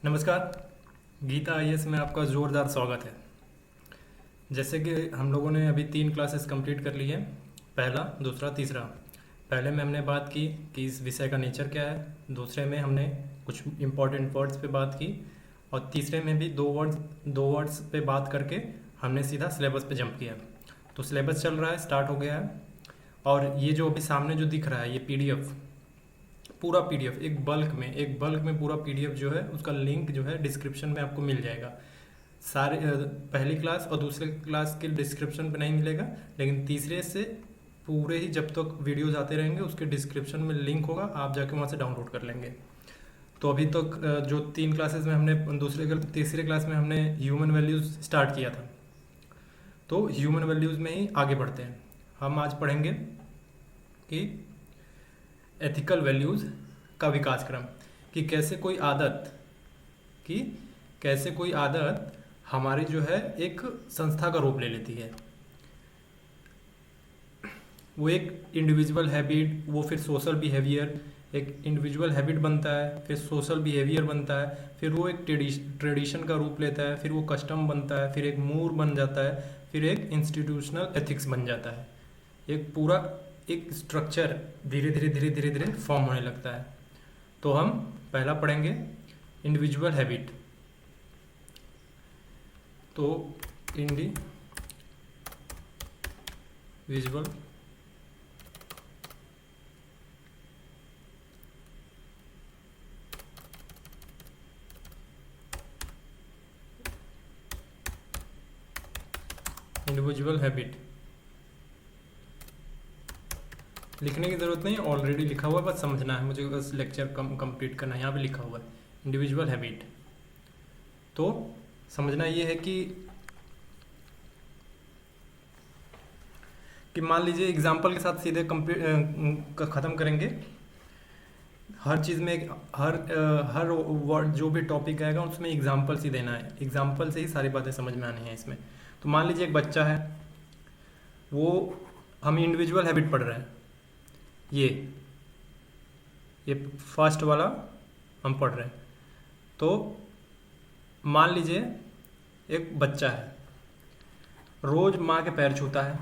नमस्कार। गीता आईएएस में आपका ज़ोरदार स्वागत है। जैसे कि हम लोगों ने अभी 3 क्लासेस कंप्लीट कर ली है, पहला, दूसरा, तीसरा। पहले में हमने बात की कि इस विषय का नेचर क्या है, दूसरे में हमने कुछ इम्पोर्टेंट वर्ड्स पे बात की, और तीसरे में भी दो वर्ड्स पे बात करके हमने सीधा सिलेबस पे जंप किया। तो सिलेबस चल रहा है, स्टार्ट हो गया है। और ये जो अभी सामने जो दिख रहा है, ये पीडीएफ, पूरा पीडीएफ एक बल्क में पूरा पीडीएफ जो है उसका लिंक जो है डिस्क्रिप्शन में आपको मिल जाएगा। सारे पहली क्लास और दूसरे क्लास के डिस्क्रिप्शन पे नहीं मिलेगा, लेकिन तीसरे से पूरे ही जब तक वीडियोज आते रहेंगे उसके डिस्क्रिप्शन में लिंक होगा, आप जाके वहाँ से डाउनलोड कर लेंगे। तो अभी तक जो 3 क्लासेस में हमने तीसरे क्लास में हमने ह्यूमन वैल्यूज़ स्टार्ट किया था, तो ह्यूमन वैल्यूज़ में ही आगे बढ़ते हैं। हम आज पढ़ेंगे कि एथिकल वैल्यूज़ का विकास क्रम, कि कैसे कोई आदत हमारी जो है एक संस्था का रूप ले लेती है। वो एक इंडिविजुअल हैबिट, वो फिर सोशल बिहेवियर, एक इंडिविजुअल हैबिट बनता है, फिर सोशल बिहेवियर बनता है, फिर वो एक ट्रेडिशन का रूप लेता है, फिर वो कस्टम बनता है, फिर एक मूड बन जाता है, फिर एक इंस्टीट्यूशनल एथिक्स बन जाता है। एक पूरा एक स्ट्रक्चर धीरे धीरे फॉर्म होने लगता है। तो हम पहला पढ़ेंगे इंडिविजुअल हैबिट। तो इंडिविजुअल हैबिट लिखने की ज़रूरत नहीं, ऑलरेडी लिखा हुआ है, बस समझना है मुझे, बस लेक्चर कंप्लीट करना है। यहाँ पे लिखा हुआ है इंडिविजुअल हैबिट। तो समझना ये है कि मान लीजिए एग्जाम्पल के साथ सीधे ख़त्म करेंगे। हर चीज़ में हर वर्ड जो भी टॉपिक आएगा उसमें एग्जाम्पल्स ही देना है, एग्जाम्पल से ही सारी बातें समझ में आनी है इसमें। तो मान लीजिए एक बच्चा है, वो हम इंडिविजुअल हैबिट पढ़ रहे हैं, ये फर्स्ट वाला हम पढ़ रहे हैं। तो मान लीजिए एक बच्चा है, रोज माँ के पैर छूता है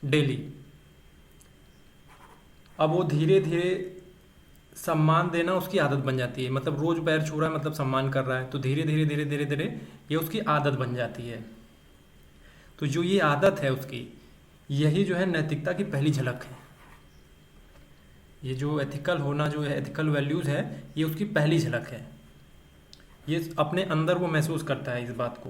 डेली। अब वो धीरे धीरे सम्मान देना उसकी आदत बन जाती है, मतलब रोज पैर छू रहा है मतलब सम्मान कर रहा है, तो धीरे धीरे ये उसकी आदत बन जाती है। तो जो ये आदत है उसकी, यही जो है नैतिकता की पहली झलक है। ये जो एथिकल होना जो है, एथिकल वैल्यूज़ है, ये उसकी पहली झलक है। ये अपने अंदर वो महसूस करता है इस बात को।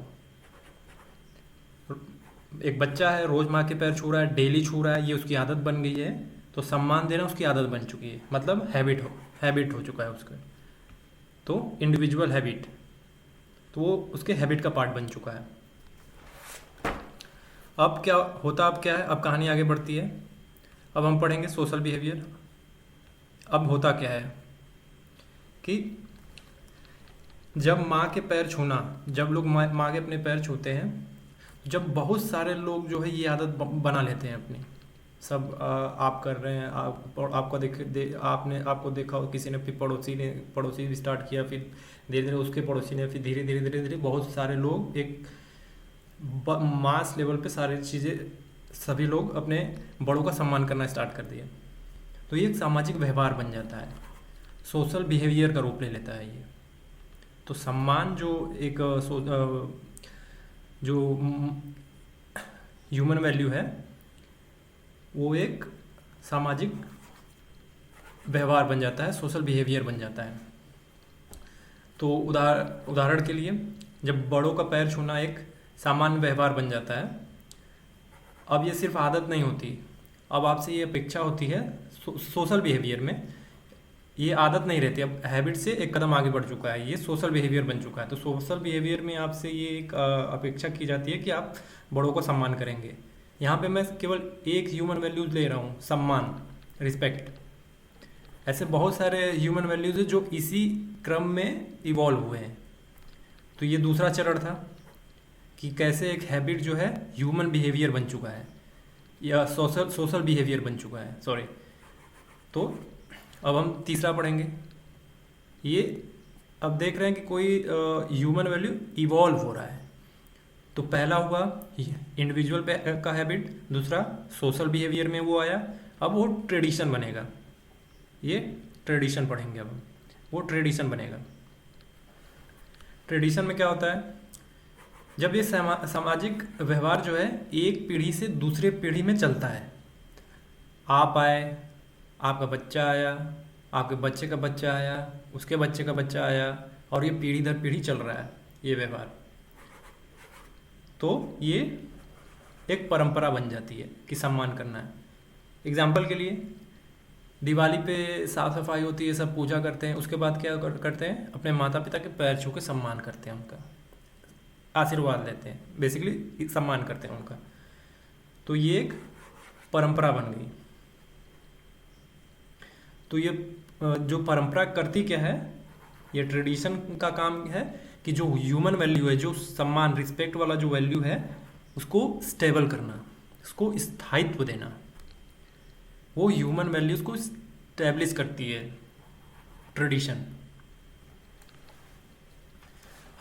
एक बच्चा है, रोज माँ के पैर छू रहा है, डेली छू रहा है, ये उसकी आदत बन गई है। तो सम्मान देना उसकी आदत बन चुकी है, मतलब हैबिट हो चुका है उसका। तो इंडिविजुअल हैबिट, तो वो उसके हैबिट का पार्ट बन चुका है। अब क्या है, अब कहानी आगे बढ़ती है। अब हम पढ़ेंगे सोशल बिहेवियर। अब होता क्या है कि जब माँ के पैर छूना, जब लोग माँ के अपने पैर छूते हैं, जब बहुत सारे लोग जो है ये आदत बना लेते हैं अपनी, सब आप कर रहे हैं, आपको देखा हो किसी ने, फिर पड़ोसी भी स्टार्ट किया, फिर धीरे धीरे उसके पड़ोसी ने, फिर धीरे धीरे बहुत सारे लोग एक मास लेवल पे सारी चीज़ें, सभी लोग अपने बड़ों का सम्मान करना स्टार्ट कर दिए। तो ये एक सामाजिक व्यवहार बन जाता है, सोशल बिहेवियर का रूप ले लेता है ये। तो सम्मान जो एक जो ह्यूमन वैल्यू है, वो एक सामाजिक व्यवहार बन जाता है, सोशल बिहेवियर बन जाता है। तो उदाहरण के लिए, जब बड़ों का पैर छूना एक सामान्य व्यवहार बन जाता है, अब ये सिर्फ आदत नहीं होती, अब आपसे ये अपेक्षा होती है सोशल बिहेवियर में, ये आदत नहीं रहती, अब हैबिट से एक कदम आगे बढ़ चुका है, ये सोशल बिहेवियर बन चुका है। तो सोशल बिहेवियर में आपसे ये एक अपेक्षा की जाती है कि आप बड़ों को सम्मान करेंगे। यहाँ पे मैं केवल एक ह्यूमन वैल्यूज ले रहा हूँ, सम्मान, रिस्पेक्ट। ऐसे बहुत सारे ह्यूमन वैल्यूज हैं जो इसी क्रम में इवॉल्व हुए हैं। तो ये दूसरा चरण था कि कैसे एक हैबिट जो है ह्यूमन बिहेवियर बन चुका है, या सोशल बिहेवियर बन चुका है, सॉरी। तो अब हम तीसरा पढ़ेंगे, ये अब देख रहे हैं कि कोई ह्यूमन वैल्यू इवॉल्व हो रहा है। तो पहला हुआ इंडिविजुअल का हैबिट, दूसरा सोशल बिहेवियर में वो आया, अब वो ट्रेडिशन बनेगा। ये ट्रेडिशन पढ़ेंगे अब हम, वो ट्रेडिशन बनेगा। ट्रेडिशन में क्या होता है, जब ये सामाजिक व्यवहार जो है एक पीढ़ी से दूसरे पीढ़ी में चलता है। आप आए, आपका बच्चा आया, आपके बच्चे का बच्चा आया, उसके बच्चे का बच्चा आया, और ये पीढ़ी दर पीढ़ी चल रहा है ये व्यवहार। तो ये एक परंपरा बन जाती है कि सम्मान करना है। एग्जाम्पल के लिए दिवाली पे साफ सफाई होती है, सब पूजा करते हैं, उसके बाद क्या करते हैं, अपने माता पिता के पैर छू के सम्मान करते हैं, उनका आशीर्वाद लेते हैं, बेसिकली सम्मान करते हैं उनका। तो ये एक परंपरा बन गई। तो ये जो परंपरा करती क्या है, ये ट्रेडिशन का काम है कि जो ह्यूमन वैल्यू है, जो सम्मान रिस्पेक्ट वाला जो वैल्यू है, उसको स्टेबल करना, उसको स्थायित्व देना। वो ह्यूमन वैल्यूज को स्टैब्लिश करती है ट्रेडिशन।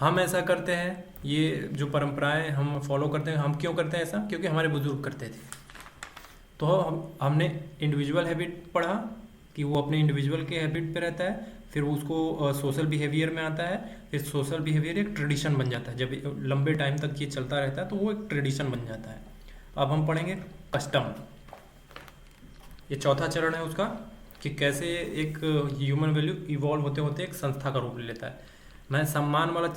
हम ऐसा करते हैं, ये जो परंपराएं हम फॉलो करते हैं, हम क्यों करते हैं ऐसा, क्योंकि हमारे बुजुर्ग करते थे। तो हमने इंडिविजुअल हैबिट पढ़ा कि वो अपने इंडिविजुअल के हैबिट पे रहता है, फिर वो उसको सोशल बिहेवियर में आता है, फिर सोशल बिहेवियर एक ट्रेडिशन बन जाता है। जब लंबे टाइम तक ये चलता रहता है तो वो एक ट्रेडिशन बन जाता है। अब हम पढ़ेंगे कस्टम। ये चौथा चरण है उसका, कि कैसे एक ह्यूमन वैल्यू इवॉल्व होते होते एक संस्था का रूप ले लेता है। मैं सम्मान वाला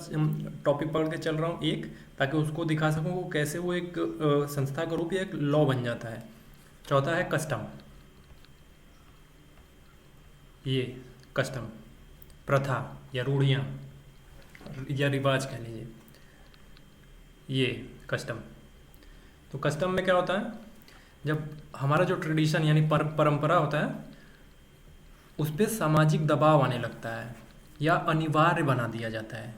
टॉपिक पढ़ के चल रहा हूँ एक, ताकि उसको दिखा सकूँ वो कैसे वो एक संस्था का रूप या एक लॉ बन जाता है। चौथा है कस्टम। ये कस्टम प्रथा या रूढ़ियाँ या रिवाज कह लीजिए, ये कस्टम। तो कस्टम में क्या होता है, जब हमारा जो ट्रेडिशन यानी परंपरा होता है, उस पर सामाजिक दबाव आने लगता है या अनिवार्य बना दिया जाता है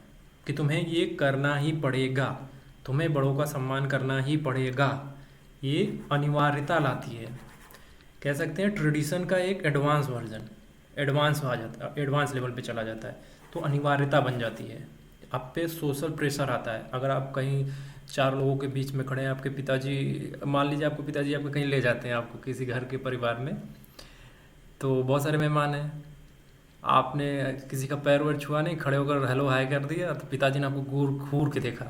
कि तुम्हें ये करना ही पड़ेगा, तुम्हें बड़ों का सम्मान करना ही पड़ेगा। ये अनिवार्यता लाती है, कह सकते हैं ट्रेडिशन का एक एडवांस वर्जन, एडवांस लेवल पे चला जाता है। तो अनिवार्यता बन जाती है, आप पे सोशल प्रेशर आता है। अगर आप कहीं चार लोगों के बीच में खड़े हैं, आपके पिताजी, मान लीजिए आपके पिताजी आपको कहीं ले जाते हैं, आपको किसी घर के परिवार में, तो बहुत सारे मेहमान हैं, आपने किसी का पैर वैर छुआ नहीं, खड़े होकर हेलो हाय कर दिया, तो पिताजी ने आपको घूर के देखा,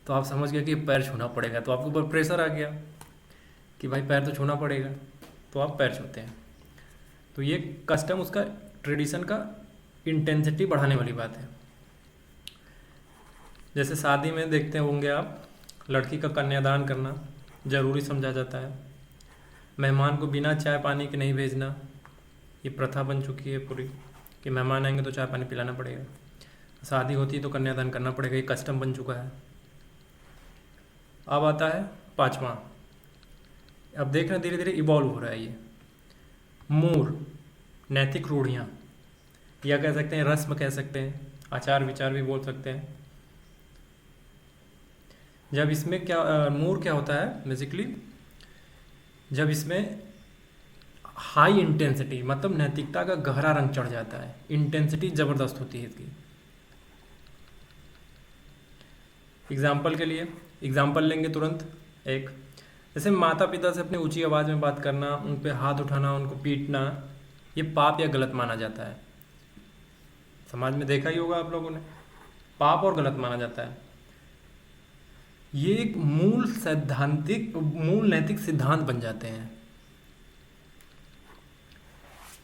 तो आप समझ गए कि पैर छूना पड़ेगा। तो आपके ऊपर प्रेशर आ गया कि भाई पैर तो छूना पड़ेगा, तो आप पैर छूते हैं। तो ये कस्टम उसका ट्रेडिशन का इंटेंसिटी बढ़ाने वाली बात है। जैसे शादी में देखते होंगे आप, लड़की का कन्यादान करना जरूरी समझा जाता है, मेहमान को बिना चाय पानी के नहीं भेजना, ये प्रथा बन चुकी है पूरी, कि मेहमान आएंगे तो चाय पानी पिलाना पड़ेगा, शादी होती है तो कन्यादान करना पड़ेगा, ये कस्टम बन चुका है। अब आता है पांचवा, अब देख रहे हैं धीरे धीरे इवॉल्व हो रहा है ये, मूर, नैतिक रूढ़ियाँ, या कह सकते हैं रस्म, कह सकते हैं आचार विचार भी बोल सकते हैं। जब इसमें क्या मूर क्या होता है बेसिकली, जब इसमें हाई इंटेंसिटी मतलब नैतिकता का गहरा रंग चढ़ जाता है, इंटेंसिटी ज़बरदस्त होती है इसकी। एग्जाम्पल के लिए एग्जाम्पल लेंगे तुरंत एक, जैसे माता पिता से अपनी ऊंची आवाज़ में बात करना, उन पे हाथ उठाना, उनको पीटना, ये पाप या गलत माना जाता है। समाज में देखा ही होगा आप लोगों ने, पाप और गलत माना जाता है। ये एक मूल नैतिक सिद्धांत बन जाते हैं।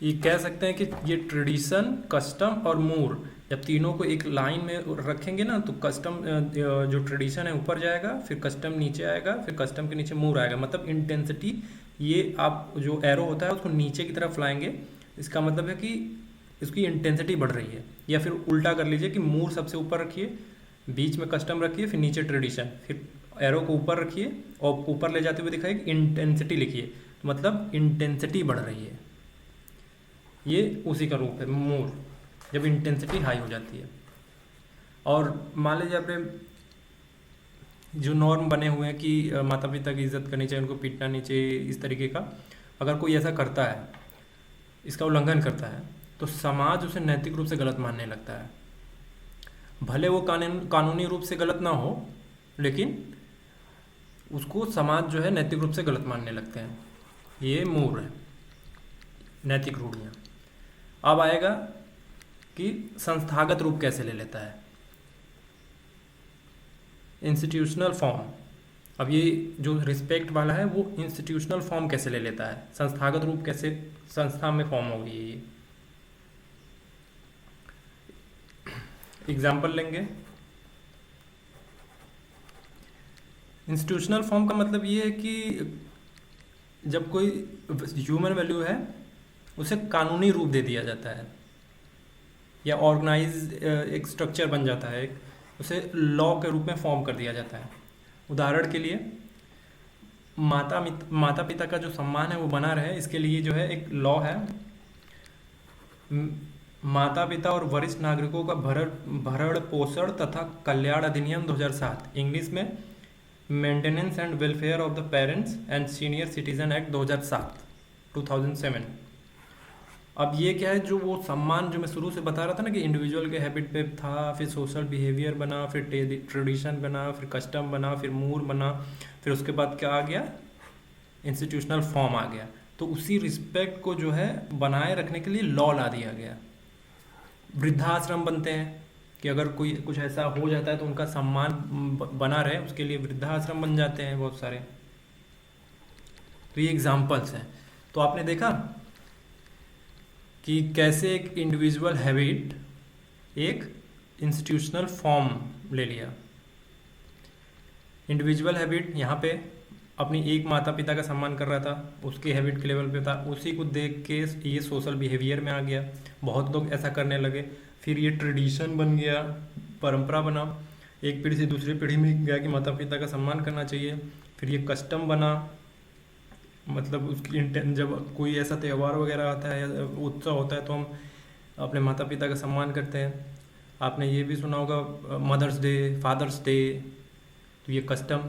ये कह सकते हैं कि ये ट्रेडिशन, कस्टम और मूर जब तीनों को एक लाइन में रखेंगे ना, तो कस्टम जो ट्रेडिशन है ऊपर जाएगा, फिर कस्टम नीचे आएगा, फिर कस्टम के नीचे मूर आएगा। मतलब इंटेंसिटी, ये आप जो एरो होता है उसको नीचे की तरफ लाएंगे, इसका मतलब है कि इसकी इंटेंसिटी बढ़ रही है। या फिर उल्टा कर लीजिए कि मूर सबसे ऊपर रखिए, बीच में कस्टम रखिए, फिर नीचे ट्रेडिशन, फिर एरो को ऊपर रखिए और ऊपर ले जाते हुए दिखाइए कि इंटेंसिटी लिखिए, मतलब इंटेंसिटी बढ़ रही है। ये उसी का रूप है मूर, जब इंटेंसिटी हाई हो जाती है। और मान लीजिए अपने जो नॉर्म बने हुए हैं कि माता पिता की इज्जत करनी चाहिए, उनको पीटना नहीं चाहिए, इस तरीके का अगर कोई ऐसा करता है, इसका उल्लंघन करता है, तो समाज उसे नैतिक रूप से गलत मानने लगता है। भले वो कानूनी रूप से गलत ना हो, लेकिन उसको समाज जो है नैतिक रूप से गलत मानने लगते हैं। ये मूर है, नैतिक रूढ़ियाँ। अब आएगा कि संस्थागत रूप कैसे ले लेता है, इंस्टीट्यूशनल फॉर्म। अब ये जो रिस्पेक्ट वाला है वो इंस्टीट्यूशनल फॉर्म कैसे ले लेता है, संस्थागत रूप कैसे संस्था में फॉर्म होगी। ये एग्जाम्पल लेंगे। इंस्टीट्यूशनल फॉर्म का मतलब ये है कि जब कोई ह्यूमन वैल्यू है उसे कानूनी रूप दे दिया जाता है, या ऑर्गेनाइज एक स्ट्रक्चर बन जाता है, उसे लॉ के रूप में फॉर्म कर दिया जाता है। उदाहरण के लिए माता पिता का जो सम्मान है वो बना रहे, इसके लिए जो है एक लॉ है, माता पिता और वरिष्ठ नागरिकों का भरण पोषण तथा कल्याण अधिनियम 2007, इंग्लिश में maintenance and welfare of the parents and senior citizen act 2007। अब ये क्या है, जो वो सम्मान जो मैं शुरू से बता रहा था ना कि इंडिविजुअल के हैबिट पे था, फिर सोशल बिहेवियर बना, फिर ट्रेडिशन बना, फिर कस्टम बना, फिर मूर बना, फिर उसके बाद क्या आ गया, इंस्टीट्यूशनल फॉर्म आ गया। तो उसी रिस्पेक्ट को जो है बनाए रखने के लिए लॉ ला दिया गया। वृद्धाश्रम बनते हैं कि अगर कोई कुछ ऐसा हो जाता है तो उनका सम्मान बना रहे, उसके लिए वृद्धाश्रम बन जाते हैं बहुत सारे। तो ये एग्जाम्पल्स हैं। तो आपने देखा कि कैसे एक इंडिविजुअल हैबिट एक इंस्टीट्यूशनल फॉर्म ले लिया। इंडिविजुअल हैबिट यहाँ पे अपनी एक माता पिता का सम्मान कर रहा था, उसके हैबिट के लेवल पे था, उसी को देख के ये सोशल बिहेवियर में आ गया, बहुत लोग ऐसा करने लगे, फिर ये ट्रेडिशन बन गया, परंपरा बना, एक पीढ़ी से दूसरी पीढ़ी में गया कि माता पिता का सम्मान करना चाहिए। फिर ये कस्टम बना, मतलब उसकी जब कोई ऐसा त्यौहार वगैरह आता है या उत्सव होता है तो हम अपने माता पिता का सम्मान करते हैं। आपने ये भी सुना होगा मदर्स डे, फादर्स डे, तो ये कस्टम।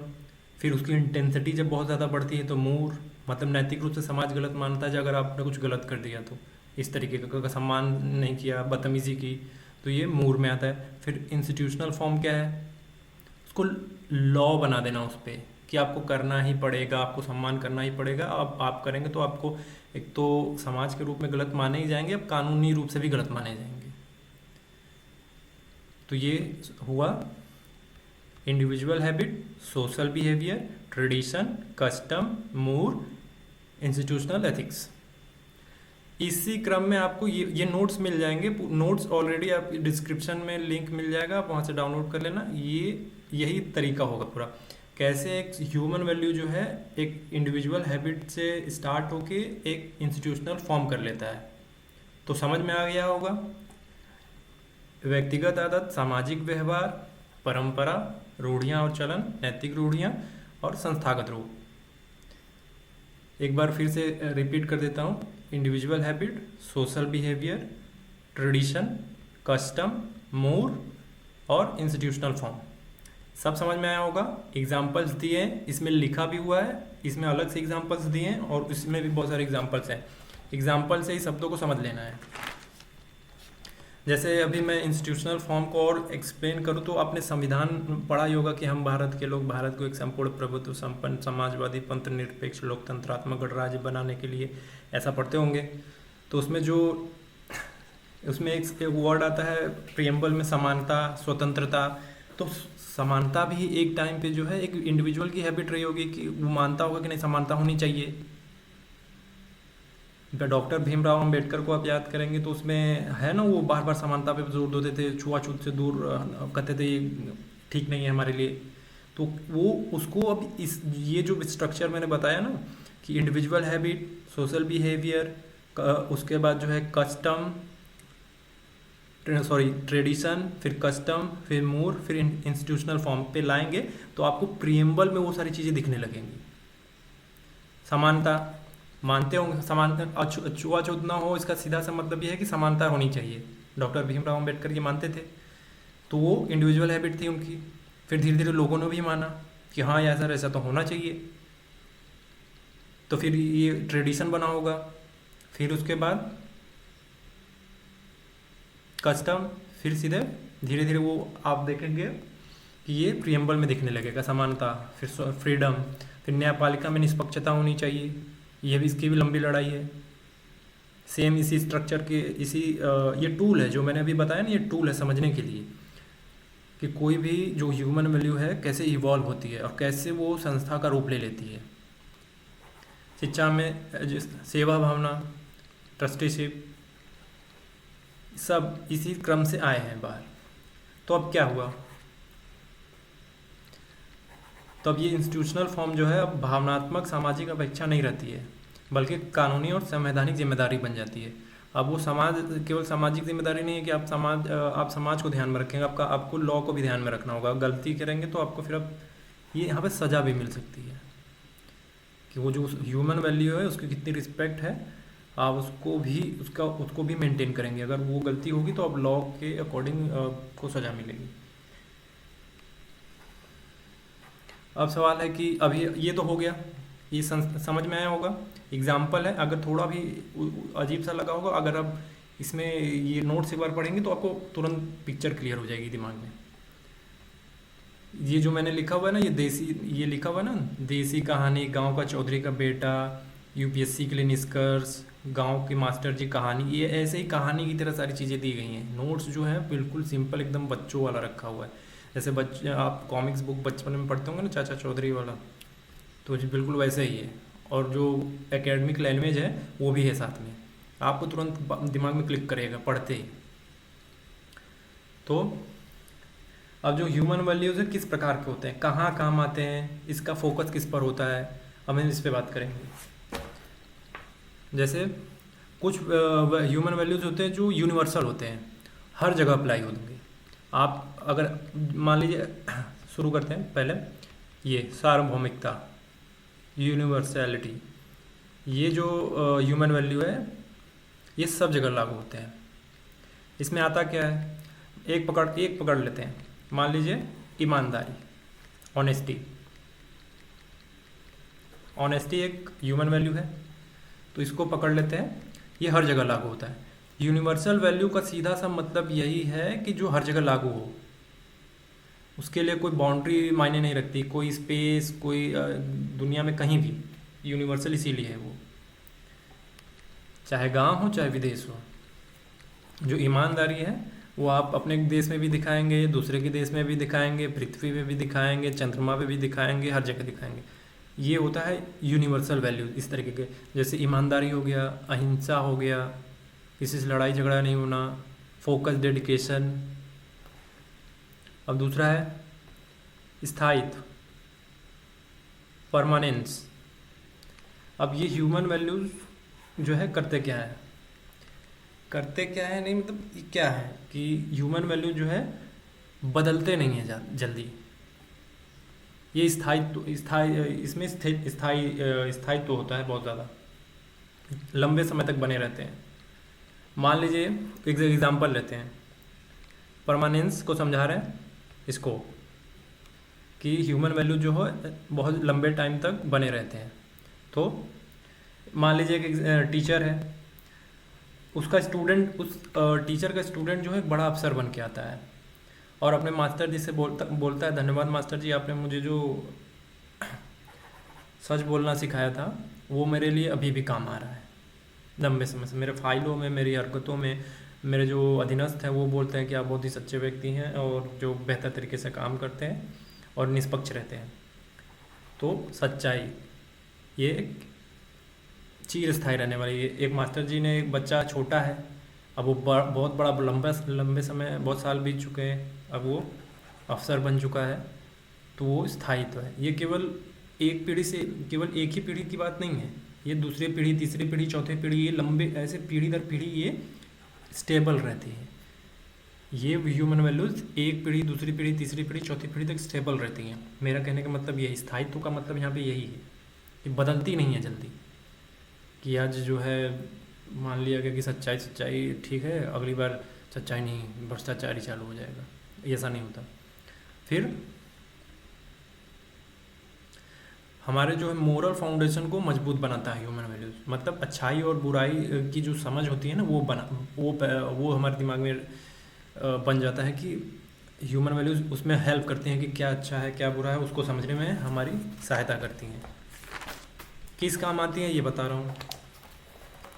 फिर उसकी इंटेंसिटी जब बहुत ज़्यादा बढ़ती है तो मूर, मतलब नैतिक रूप से समाज गलत मानता है अगर आपने कुछ गलत कर दिया, तो इस तरीके का सम्मान नहीं किया, बदतमीज़ी की, तो ये मूर में आता है। फिर इंस्टीट्यूशनल फॉर्म क्या है, उसको लॉ बना देना उस पर कि आपको करना ही पड़ेगा, आपको सम्मान करना ही पड़ेगा। अब आप करेंगे तो आपको एक तो समाज के रूप में गलत माने ही जाएंगे, अब कानूनी रूप से भी गलत माने जाएंगे। तो ये हुआ individual habit, social behaviour, tradition, custom, mores, institutional ethics. इसी क्रम में आपको ये नोट्स मिल जाएंगे, नोट्स ऑलरेडी आप डिस्क्रिप्शन में लिंक मिल जाएगा, आप वहाँ से डाउनलोड कर लेना। यही तरीका होगा पूरा, कैसे एक ह्यूमन वैल्यू जो है एक इंडिविजुअल हैबिट से स्टार्ट होके एक इंस्टीट्यूशनल फॉर्म कर लेता है। तो समझ में आ गया होगा, व्यक्तिगत आदत, सामाजिक व्यवहार, परंपरा, रूढ़ियाँ और चलन, नैतिक रूढ़ियाँ और संस्थागत रूप। एक बार फिर से रिपीट कर देता हूँ, individual habit, social behaviour, tradition, custom, mores और इंस्टीट्यूशनल फॉर्म। सब समझ में आया होगा। एग्जाम्पल्स दिए हैं, इसमें लिखा भी हुआ है, इसमें अलग से एग्जाम्पल्स दिए हैं और इसमें भी बहुत सारे एग्जाम्पल्स हैं। एग्जाम्पल से ही शब्दों को समझ लेना है। जैसे अभी मैं इंस्टीट्यूशनल फॉर्म को और एक्सप्लेन करूँ तो आपने संविधान पढ़ा ही होगा कि हम भारत के लोग भारत को एक संपूर्ण प्रभुत्व संपन्न समाजवादी पंथ निरपेक्ष लोकतंत्रात्मक गणराज्य बनाने के लिए ऐसा पढ़ते होंगे। तो उसमें एक वर्ड आता है प्रियम्बल में, समानता, स्वतंत्रता। तो समानता भी एक टाइम पे जो है एक इंडिविजुअल की हैबिट रही होगी कि वो मानता होगा कि नहीं समानता होनी चाहिए। डॉक्टर भीमराव अंबेडकर को आप याद करेंगे तो उसमें है ना, वो बार बार समानता पे जोर देते थे, छुआछूत से दूर कहते थे ये ठीक नहीं है हमारे लिए। तो वो उसको अब ये जो स्ट्रक्चर मैंने बताया ना कि इंडिविजुअल हैबिट, सोशल बिहेवियर, उसके बाद जो है कस्टम, ट्रेडिशन, फिर कस्टम, फिर मूर, फिर इंस्टीट्यूशनल फॉर्म पे लाएंगे तो आपको प्रियम्बल में वो सारी चीज़ें दिखने लगेंगी। समानता मानते होंगे, समानता छुआछूत ना हो, इसका सीधा सा मतलब ये है कि समानता होनी चाहिए। डॉक्टर भीमराव अंबेडकर ये मानते थे, तो वो इंडिविजुअल हैबिट थी उनकी। फिर धीरे धीरे लोगों ने भी माना कि हाँ ऐसा तो होना चाहिए, तो फिर ये ट्रेडिशन बना होगा। फिर उसके बाद कस्टम, फिर सीधे धीरे धीरे वो आप देखेंगे कि ये प्रियम्बल में दिखने लगेगा, समानता, फिर फ्रीडम, फिर न्यायपालिका में निष्पक्षता होनी चाहिए, ये भी इसकी भी लंबी लड़ाई है। सेम इसी स्ट्रक्चर के ये टूल है जो मैंने अभी बताया ना, ये टूल है समझने के लिए कि कोई भी जो ह्यूमन वैल्यू है कैसे इवॉल्व होती है और कैसे वो संस्था का रूप ले लेती है। शिक्षा में सेवा भावना, ट्रस्टीशिप, सब इसी क्रम से आए हैं बाहर। तो अब क्या हुआ, तो अब ये इंस्टीट्यूशनल फॉर्म जो है अब भावनात्मक सामाजिक अपेक्षा नहीं रहती है, बल्कि कानूनी और संवैधानिक जिम्मेदारी बन जाती है। अब वो समाज केवल सामाजिक जिम्मेदारी नहीं है कि आप समाज को ध्यान में रखेंगे, आपको लॉ को भी ध्यान में रखना होगा। गलती करेंगे तो आपको फिर अब ये यहाँ पे सज़ा भी मिल सकती है कि वो जो ह्यूमन वैल्यू है उसकी कितनी रिस्पेक्ट है, आप उसको भी मेंटेन करेंगे। अगर वो गलती होगी तो अब लॉ के अकॉर्डिंग को सज़ा मिलेगी। अब सवाल है कि अभी ये तो हो गया, ये समझ में आया होगा, एग्जाम्पल है। अगर थोड़ा भी अजीब सा लगा होगा, अगर आप इसमें ये नोट्स एक बार पढ़ेंगे तो आपको तुरंत पिक्चर क्लियर हो जाएगी दिमाग में। ये जो मैंने लिखा हुआ है ना, ये लिखा हुआ है ना, देसी कहानी, गांव का चौधरी का बेटा, यूपीएससी के लिए निष्कर्ष, गांव की मास्टर जी कहानी, ये ऐसे ही कहानी की तरह सारी चीज़ें दी गई हैं। नोट्स जो है बिल्कुल सिंपल एकदम बच्चों वाला रखा हुआ है। जैसे बच्चे आप कॉमिक्स बुक बचपन में पढ़ते होंगे ना, चाचा चौधरी वाला, तो जी बिल्कुल वैसे ही है। और जो एकेडमिक लैंग्वेज है वो भी है साथ में, आपको तुरंत दिमाग में क्लिक करेगा पढ़ते ही। तो अब जो ह्यूमन वैल्यूज़ है किस प्रकार के होते हैं, कहाँ काम आते हैं, इसका फोकस किस पर होता है, अब हम इस पर बात करेंगे। जैसे कुछ ह्यूमन वैल्यूज़ होते हैं जो यूनिवर्सल होते हैं, हर जगह अप्लाई होंगे। आप अगर मान लीजिए, शुरू करते हैं पहले, ये सार्वभौमिकता, यूनिवर्सैलिटी, ये जो ह्यूमन वैल्यू है ये सब जगह लागू होते हैं। इसमें आता क्या है, एक पकड़ लेते हैं, मान लीजिए ईमानदारी, ऑनेस्टी एक ह्यूमन वैल्यू है, तो इसको पकड़ लेते हैं, ये हर जगह लागू होता है। यूनिवर्सल वैल्यू का सीधा सा मतलब यही है कि जो हर जगह लागू हो, उसके लिए कोई बाउंड्री मायने नहीं रखती, कोई स्पेस, कोई दुनिया में कहीं भी यूनिवर्सल इसीलिए है वो, चाहे गांव हो चाहे विदेश हो। जो ईमानदारी है वो आप अपने देश में भी दिखाएंगे, दूसरे के देश में भी दिखाएंगे, पृथ्वी पे भी दिखाएंगे, चंद्रमा पे भी दिखाएंगे, हर जगह दिखाएंगे। ये होता है यूनिवर्सल वैल्यू इस तरीके के। जैसे ईमानदारी हो गया, अहिंसा हो गया, किसी से लड़ाई झगड़ा नहीं होना, फोकस, डेडिकेशन। अब दूसरा है स्थायित्व, परमानेंस। अब ये ह्यूमन वैल्यूज जो है करते क्या है नहीं, मतलब ये क्या है कि ह्यूमन वैल्यू जो है बदलते नहीं है जल्दी। ये इसमें स्थायित्व होता है बहुत ज़्यादा, लंबे समय तक बने रहते हैं। मान लीजिए एक एग्जांपल लेते हैं, परमानेंस को समझा रहे हैं इसको, कि ह्यूमन वैल्यू जो है बहुत लंबे टाइम तक बने रहते हैं। तो मान लीजिए एक टीचर है, उसका स्टूडेंट, उस टीचर का स्टूडेंट जो है एक बड़ा अफसर बन के आता है और अपने मास्टर जी से बोलता है, धन्यवाद मास्टर जी, आपने मुझे जो सच बोलना सिखाया था वो मेरे लिए अभी भी काम आ रहा है। लंबे समय से मेरे फाइलों में, मेरी हरकतों में मेरे जो अधीनस्थ हैं वो बोलते हैं कि आप बहुत ही सच्चे व्यक्ति हैं और जो बेहतर तरीके से काम करते हैं और निष्पक्ष रहते हैं। तो सच्चाई ये एक चिर स्थायी रहने वाली है। एक मास्टर जी ने, एक बच्चा छोटा है, अब वो बहुत बड़ा लंबे समय, बहुत साल बीत चुके हैं, अब वो अफसर बन चुका है, तो वो स्थायित्व है। ये केवल एक पीढ़ी से, केवल एक ही पीढ़ी की बात नहीं है, ये दूसरी पीढ़ी, तीसरी पीढ़ी, चौथी पीढ़ी, ये लंबे ऐसे पीढ़ी दर पीढ़ी ये स्टेबल रहती है। ये ह्यूमन वैल्यूज़ एक पीढ़ी, दूसरी पीढ़ी, तीसरी पीढ़ी, चौथी पीढ़ी तक स्टेबल रहती हैं। मेरा कहने का मतलब यही, स्थायित्व का मतलब यहाँ पे यही है कि बदलती नहीं है जल्दी, कि आज जो है मान लिया गया कि सच्चाई ठीक है, अगली बार सच्चाई नहीं, भ्रष्टाचार ही चालू हो जाएगा, ऐसा नहीं होता। फिर हमारे जो है मोरल फाउंडेशन को मजबूत बनाता है ह्यूमन वैल्यूज़, मतलब अच्छाई और बुराई की जो समझ होती है ना, वो हमारे दिमाग में बन जाता है कि ह्यूमन वैल्यूज़ उसमें हेल्प करती हैं कि क्या अच्छा है क्या बुरा है, उसको समझने में हमारी सहायता करती हैं। किस काम आती हैं ये बता रहा हूँ,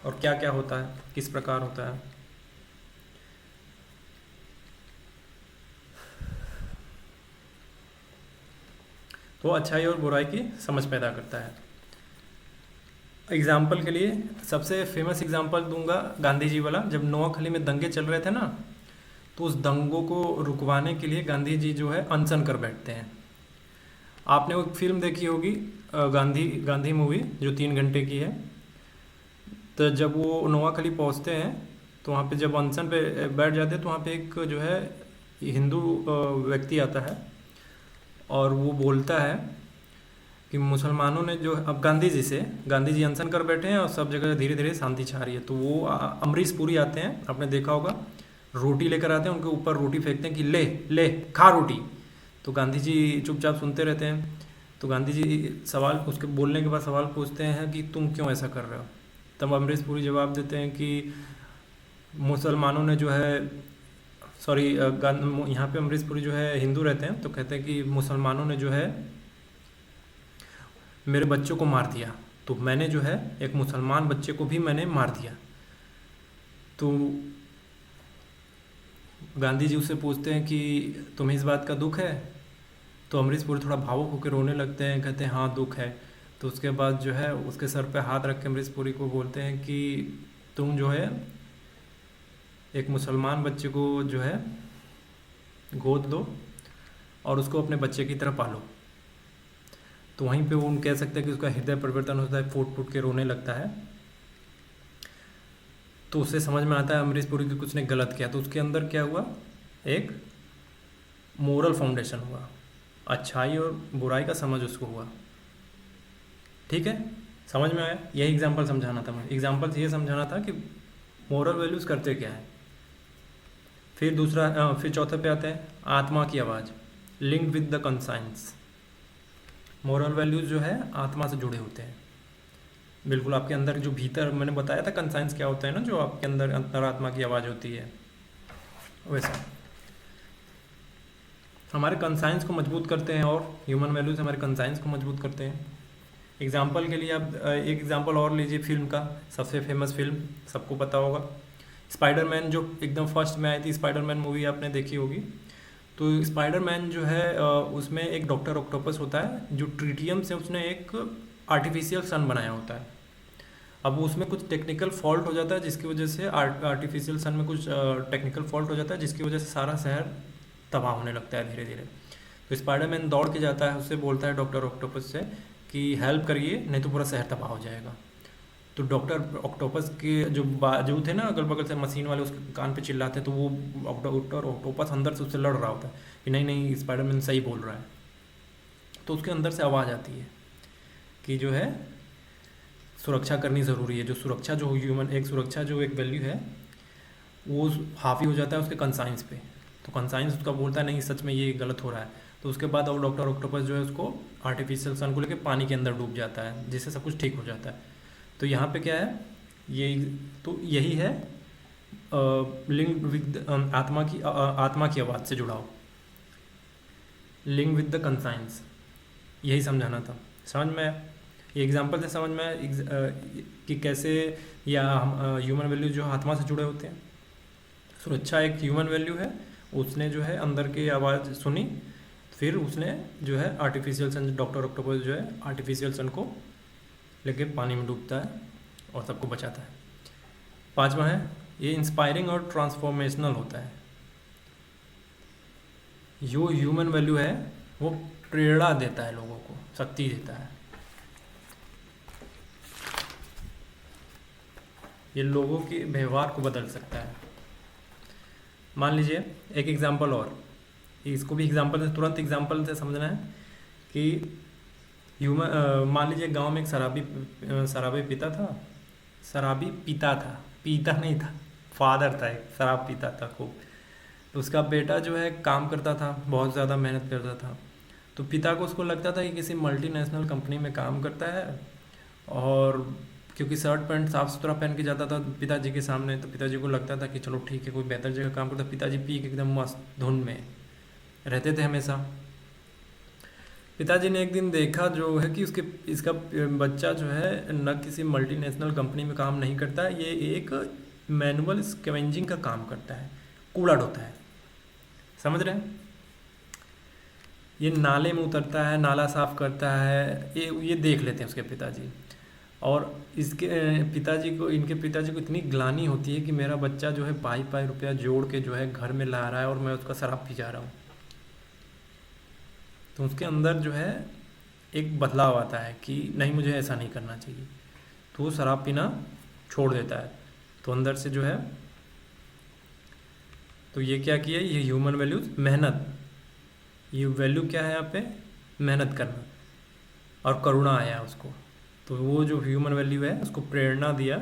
और क्या क्या होता है, किस प्रकार होता है। तो अच्छाई और बुराई की समझ पैदा करता है। एग्जाम्पल के लिए सबसे फेमस एग्जाम्पल दूंगा गांधी जी वाला। जब नोआखली में दंगे चल रहे थे ना, तो उस दंगों को रुकवाने के लिए गांधी जी जो है अनशन कर बैठते हैं। आपने वो फिल्म देखी होगी, गांधी गांधी मूवी, जो 3 घंटे की है। तो जब वो नोआखली पहुंचते हैं, तो वहाँ पे जब अनशन पे बैठ जाते हैं, तो वहाँ पे एक जो है हिंदू व्यक्ति आता है और वो बोलता है कि मुसलमानों ने जो, अब गांधी जी अनशन कर बैठे हैं और सब जगह धीरे धीरे शांति छा रही है। तो वो अमरीश पुरी आते हैं, आपने देखा होगा, रोटी लेकर आते हैं, उनके ऊपर रोटी फेंकते हैं कि ले ले खा रोटी। तो गांधी जी चुपचाप सुनते रहते हैं। तो गांधी जी सवाल, उसके बोलने के बाद सवाल पूछते हैं कि तुम क्यों ऐसा कर रहे हो। तब अमरीश पुरी जवाब देते हैं कि मुसलमानों ने जो है, सॉरी, यहाँ पे अमरीश पुरी जो है हिंदू रहते हैं, तो कहते हैं कि मुसलमानों ने जो है मेरे बच्चों को मार दिया, तो मैंने जो है एक मुसलमान बच्चे को भी मैंने मार दिया। तो गांधी जी उससे पूछते हैं कि तुम्हें इस बात का दुख है। तो अमरीश पुरी थोड़ा भावुक होकर रोने लगते हैं, कहते हैं हाँ दुख है। तो उसके बाद जो है उसके सर पे हाथ रख के अमरीश पुरी को बोलते हैं कि तुम जो है एक मुसलमान बच्चे को जो है गोद लो और उसको अपने बच्चे की तरह पालो। तो वहीं पे वो उन कह सकते हैं कि उसका हृदय परिवर्तन होता है, फूट फूट के रोने लगता है। तो उससे समझ में आता है अमरीश पुरी की कुछ ने गलत किया। तो उसके अंदर क्या हुआ, एक मोरल फाउंडेशन हुआ, अच्छाई और बुराई का समझ उसको हुआ। ठीक है, समझ में आया। यही एग्जाम्पल समझाना था मुझे, एग्जाम्पल से ये समझाना था कि मोरल वैल्यूज़ करते क्या है। फिर चौथे पे आते हैं आत्मा की आवाज़, linked with the conscience. Moral values जो है आत्मा से जुड़े होते हैं। बिल्कुल आपके अंदर जो भीतर, मैंने बताया था कंसाइंस क्या होता है ना, जो आपके अंदर अंतरात्मा की आवाज़ होती है, वैसा हमारे कंसाइंस को मजबूत करते हैं, और ह्यूमन वैल्यूज़ हमारे कंसाइंस को मजबूत करते हैं। एग्जाम्पल के लिए आप एक एग्जाम्पल और लीजिए फिल्म का, सबसे फेमस फिल्म सबको पता होगा, स्पाइडरमैन, जो एकदम फर्स्ट में आई थी स्पाइडरमैन मूवी, आपने देखी होगी। तो स्पाइडरमैन जो है उसमें एक डॉक्टर ऑक्टोपस होता है, जो ट्रिटियम से उसने एक आर्टिफिशियल सन बनाया होता है। अब उसमें कुछ टेक्निकल फॉल्ट हो जाता है, जिसकी वजह से आर्टिफिशियल सन में कुछ टेक्निकल फॉल्ट हो जाता है, जिसकी वजह से सारा शहर तबाह होने लगता है धीरे धीरे। तो स्पाइडरमैन दौड़ के जाता है, उससे बोलता है डॉक्टर ऑक्टोपस से कि हेल्प करिए, नहीं तो पूरा शहर तबाह हो जाएगा। तो डॉक्टर ऑक्टोपस के जो बाजू थे ना अगल बगल से मशीन वाले, उसके कान पे चिल्लाते, तो वो डॉक्टर ऑक्टोपस अंदर से उससे लड़ रहा होता है कि नहीं नहीं स्पाइडरमैन सही बोल रहा है। तो उसके अंदर से आवाज़ आती है कि जो है सुरक्षा करनी ज़रूरी है। जो सुरक्षा, जो ह्यूमन, एक सुरक्षा जो एक वैल्यू है, वो हावी हो जाता है उसके कंसाइंस पे। तो कंसाइंस उसका बोलता है नहीं सच में ये गलत हो रहा है। तो उसके बाद अब डॉक्टर ऑक्टोपस जो है उसको आर्टिफिशियल सन को लेकर पानी के अंदर डूब जाता है, जिससे सब कुछ ठीक हो जाता है। तो यहाँ पे क्या है, ये तो यही है लिंक विद आत्मा की आवाज़ से जुड़ाव, लिंक विद द कंसाइंस, यही समझाना था। समझ में आया? ये एग्जाम्पल से समझ में आया कि कैसे या ह्यूमन वैल्यू जो आत्मा से जुड़े होते हैं। सुरक्षा एक ह्यूमन वैल्यू है, उसने जो है अंदर की आवाज़ सुनी, फिर उसने जो है आर्टिफिशियल सन, डॉक्टर ऑक्टोपस जो है आर्टिफिशियल सन को लेके पानी में डूबता है और सबको बचाता है। पांचवा है, ये इंस्पायरिंग और ट्रांसफॉर्मेशनल होता है। जो ह्यूमन वैल्यू है वो प्रेरणा देता है, लोगों को शक्ति देता है। ये लोगों के व्यवहार को बदल सकता है। मान लीजिए एक एग्जाम्पल और, इसको भी एग्जाम्पल से, तुरंत एग्जाम्पल से समझना है कि मान लीजिए गांव में एक शराबी पीता था, पीता नहीं था, फादर था, एक शराब पीता था खूब। तो उसका बेटा जो है काम करता था, बहुत ज़्यादा मेहनत करता था। तो पिता को उसको लगता था कि किसी मल्टीनेशनल कंपनी में काम करता है और क्योंकि शर्ट पैंट साफ सुथरा पहन के जाता था पिताजी के सामने, तो पिताजी को लगता था कि चलो ठीक है, कोई बेहतर जगह काम करता। पिताजी पी के एकदम मस्त धुन में रहते थे हमेशा। पिताजी ने एक दिन देखा जो है कि इसका बच्चा जो है न किसी मल्टीनेशनल कंपनी में काम नहीं करता है, ये एक मैनुअल स्कैवेंजिंग का काम करता है, कूड़ा ढोता है। समझ रहे हैं? ये नाले में उतरता है, नाला साफ करता है, ये देख लेते हैं उसके पिताजी। और इनके पिताजी को इतनी ग्लानि होती है कि मेरा बच्चा जो है पाई पाई रुपया जोड़ के जो है घर में ला रहा है और मैं उसका शराब पी जा रहा हूँ। तो उसके अंदर जो है एक बदलाव आता है कि नहीं, मुझे ऐसा नहीं करना चाहिए, तो वो शराब पीना छोड़ देता है। तो अंदर से जो है, तो ये क्या किया, ये ह्यूमन वैल्यूज, मेहनत, ये वैल्यू क्या है यहाँ पे, मेहनत करना, और करुणा आया उसको। तो वो जो ह्यूमन वैल्यू है उसको प्रेरणा दिया,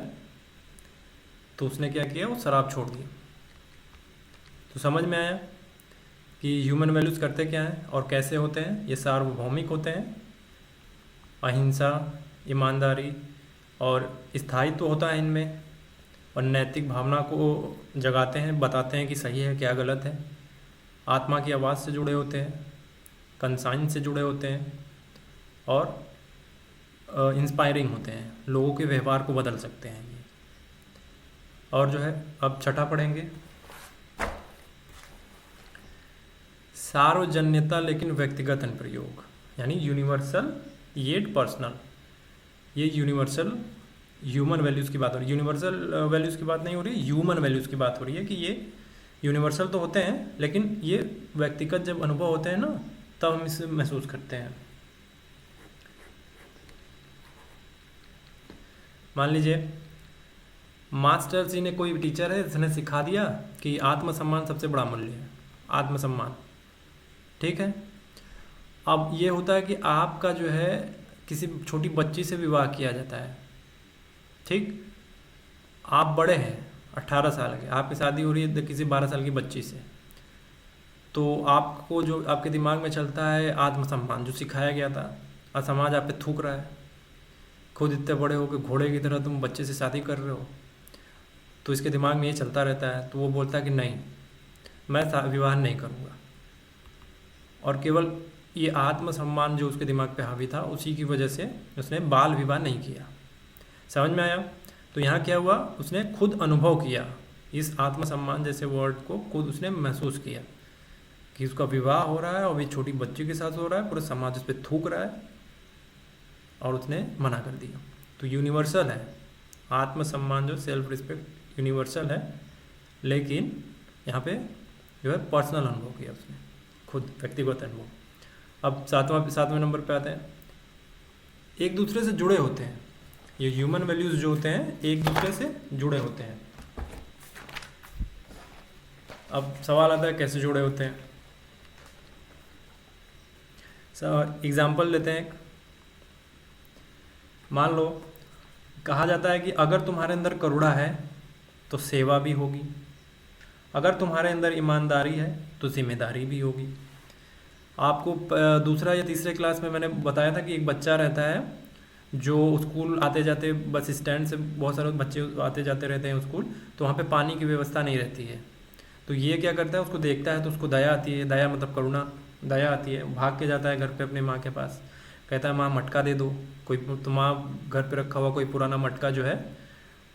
तो उसने क्या किया, वो शराब छोड़ दिया। तो समझ में आया कि ह्यूमन वैल्यूज़ करते क्या हैं और कैसे होते हैं। ये सार्वभौमिक होते हैं, अहिंसा, ईमानदारी और स्थायित्व होता है इनमें, और नैतिक भावना को जगाते हैं, बताते हैं कि सही है क्या गलत है। आत्मा की आवाज़ से जुड़े होते हैं, कंसाइंस से जुड़े होते हैं, और इंस्पायरिंग होते हैं, लोगों के व्यवहार को बदल सकते हैं ये। और जो है अब छठा पढ़ेंगे, सार्वजन्यता लेकिन व्यक्तिगत अनुप्रयोग, यानी यूनिवर्सल येट पर्सनल। ये यूनिवर्सल ह्यूमन वैल्यूज़ की बात हो रही है, यूनिवर्सल वैल्यूज़ की बात नहीं हो रही, ह्यूमन वैल्यूज़ की बात हो रही है कि ये यूनिवर्सल तो होते हैं लेकिन ये व्यक्तिगत जब अनुभव होते हैं ना, तब हम इसे महसूस करते हैं। मान लीजिए मास्टर जी ने, कोई टीचर है जिसने सिखा दिया कि आत्मसम्मान सबसे बड़ा मूल्य है, आत्मसम्मान, ठीक है। अब ये होता है कि आपका जो है किसी छोटी बच्ची से विवाह किया जाता है, ठीक, आप बड़े हैं 18 साल के, आपकी शादी हो रही है किसी 12 साल की बच्ची से, तो आपको जो आपके दिमाग में चलता है आत्मसम्मान जो सिखाया गया था, और समाज आप पे थूक रहा है, खुद इतने बड़े हो के घोड़े की तरह तुम बच्चे से शादी कर रहे हो, तो इसके दिमाग में ये चलता रहता है। तो वो बोलता है कि नहीं, मैं विवाह नहीं करूँगा, और केवल ये आत्मसम्मान जो उसके दिमाग पे हावी था उसी की वजह से उसने बाल विवाह नहीं किया। समझ में आया? तो यहाँ क्या हुआ, उसने खुद अनुभव किया, इस आत्मसम्मान जैसे वर्ड को खुद उसने महसूस किया कि उसका विवाह हो रहा है और भी छोटी बच्ची के साथ हो रहा है, पूरा समाज उस पर थूक रहा है, और उसने मना कर दिया। तो यूनिवर्सल है आत्मसम्मान, जो सेल्फ रिस्पेक्ट यूनिवर्सल है, लेकिन यहाँ पे जो है पर्सनल अनुभव किया उसने, खुद व्यक्तिगत अनुभव। अब सातवें नंबर पे आते हैं, एक दूसरे से जुड़े होते हैं। ये ह्यूमन वैल्यूज जो होते हैं एक दूसरे से जुड़े होते हैं। अब सवाल आता है कैसे जुड़े होते हैं। एग्जाम्पल लेते हैं, मान लो कहा जाता है कि अगर तुम्हारे अंदर करुणा है तो सेवा भी होगी, अगर तुम्हारे अंदर ईमानदारी है तो जिम्मेदारी भी होगी। आपको दूसरा या तीसरे क्लास में मैंने बताया था कि एक बच्चा रहता है जो स्कूल आते जाते, बस स्टैंड से बहुत सारे बच्चे आते जाते रहते हैं स्कूल, तो वहाँ पे पानी की व्यवस्था नहीं रहती है। तो ये क्या करता है, उसको देखता है तो उसको दया आती है, दया मतलब करुणा, दया आती है, भाग के जाता है घर पे अपने माँ के पास, कहता है माँ मटका दे दो, कोई तो माँ घर पे रखा हुआ कोई पुराना मटका जो है